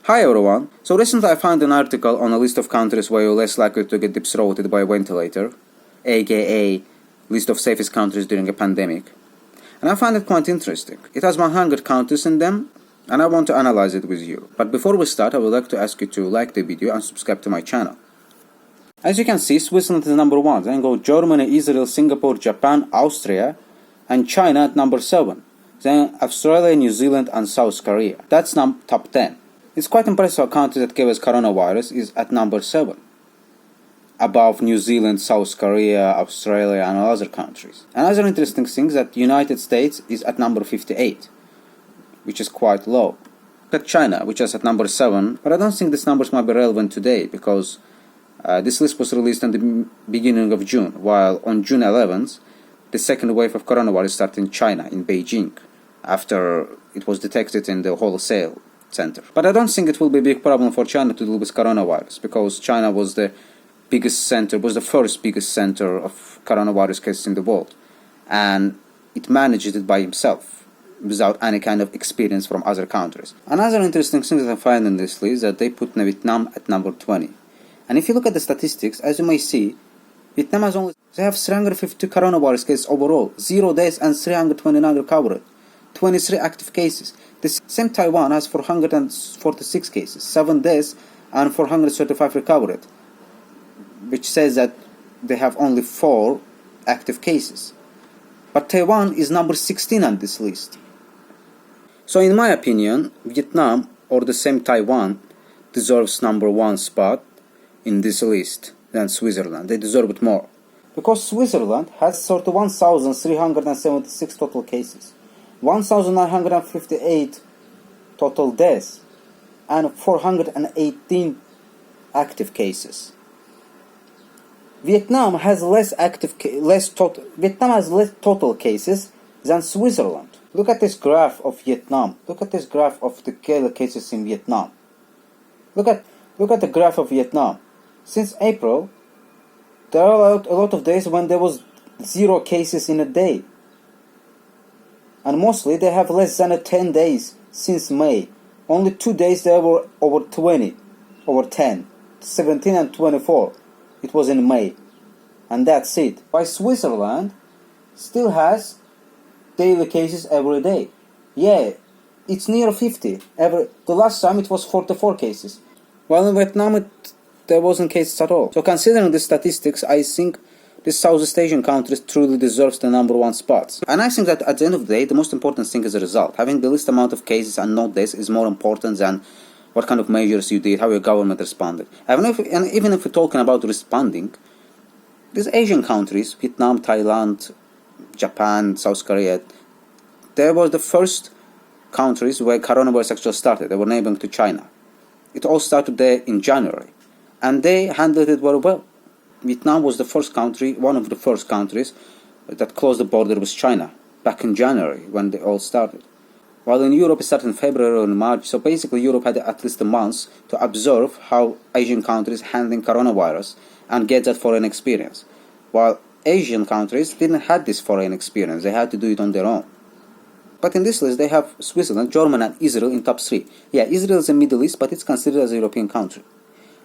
Hi everyone. So recently I found an article on a list of countries where you're less likely to get deep-throated by a ventilator, aka list of safest countries during a pandemic. And I found it quite interesting. It has 100 countries in them, and I want to analyze it with you. But before we start, I would like to ask you to like the video and subscribe to my channel. As you can see, Switzerland is number 1, then go Germany, Israel, Singapore, Japan, Austria, and China at number 7. Then Australia, New Zealand, and South Korea. That's top 10. It's quite impressive how country that gave us coronavirus is at number 7, above New Zealand, South Korea, Australia, and other countries. Another interesting thing is that United States is at number 58, which is quite low. Look at China, which is at number 7, but I don't think these numbers might be relevant today because this list was released in the beginning of June, while on June 11th, the second wave of coronavirus started in China, in Beijing, after it was detected in the wholesale center. But I don't think it will be a big problem for China to deal with coronavirus because China was the first biggest center of coronavirus cases in the world, and it managed it by himself without any kind of experience from other countries. Another interesting thing that I find in this list is that they put Vietnam at number 20. And if you look at the statistics, as you may see, Vietnam they have 352 coronavirus cases overall, 0 deaths and 329 recovered, 23 active cases. The same Taiwan has 446 cases, 7 deaths and 435 recovered, which says that they have only 4 active cases. But Taiwan is number 16 on this list. So in my opinion, Vietnam, or the same Taiwan, deserves number 1 spot in this list than Switzerland. They deserve it more. Because Switzerland has 31,376 total cases, 1,958 total deaths, and 418 active cases. Vietnam has less total cases than Switzerland. Look at this graph of Vietnam. Look at this graph of the daily cases in Vietnam. Look at the graph of Vietnam. Since April, there are a lot of days when there was 0 cases in a day. And mostly they have less than 10 days since May. Only 2 days there were over 10, 17 and 24. It was in May. And that's it. While Switzerland still has daily cases every day. Yeah, it's near 50. The last time it was 44 cases. While in Vietnam there wasn't cases at all. So considering the statistics, I think the Southeast Asian countries truly deserves the number 1 spots. And I think that at the end of the day, the most important thing is the result. Having the least amount of cases and no deaths is more important than what kind of measures you did, how your government responded. And even if we're talking about responding, these Asian countries, Vietnam, Thailand, Japan, South Korea, they were the first countries where coronavirus actually started. They were neighboring to China. It all started there in January. And they handled it very well. Vietnam was the first country, one of the first countries that closed the border with China back in January when they all started. While in Europe it started in February or in March, so basically Europe had at least a month to observe how Asian countries handling coronavirus and get that foreign experience. While Asian countries didn't have this foreign experience, they had to do it on their own. But in this list they have Switzerland, Germany and Israel in top 3. Yeah, Israel is a Middle East, but it's considered as a European country.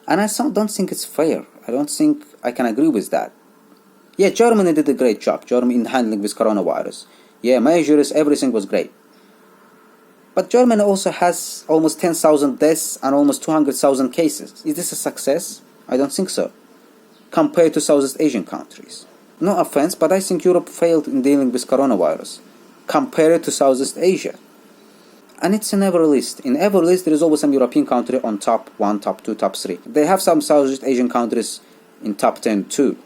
And I don't think it's fair. I don't think I can agree with that. Yeah, Germany did a great job. Germany in handling with coronavirus. Yeah, measures, everything was great. But Germany also has almost 10,000 deaths and almost 200,000 cases. Is this a success? I don't think so. Compared to Southeast Asian countries. No offense, but I think Europe failed in dealing with coronavirus compared to Southeast Asia. And it's in every list. In every list, there is always some European country on top 1, top 2, top 3. They have some Southeast Asian countries in top 10 too.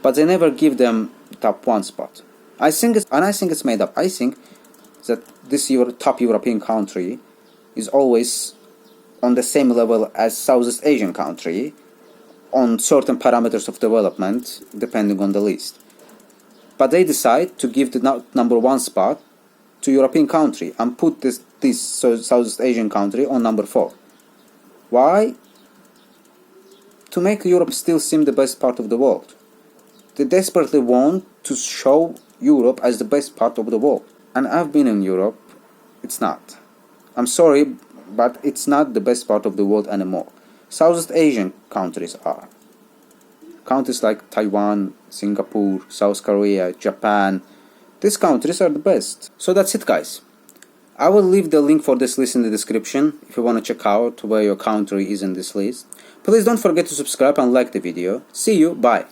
But they never give them top 1 spot. I think it's made up. I think that this top European country is always on the same level as Southeast Asian country on certain parameters of development, depending on the list. But they decide to give the number 1 spot to European country and put this Southeast Asian country on number 4. Why? To make Europe still seem the best part of the world. They desperately want to show Europe as the best part of the world. And I've been in Europe. It's not. I'm sorry, but it's not the best part of the world anymore. Southeast Asian countries are. Countries like Taiwan, Singapore, South Korea, Japan. These countries are the best. So that's it, guys. I will leave the link for this list in the description if you want to check out where your country is in this list. Please don't forget to subscribe and like the video. See you, bye.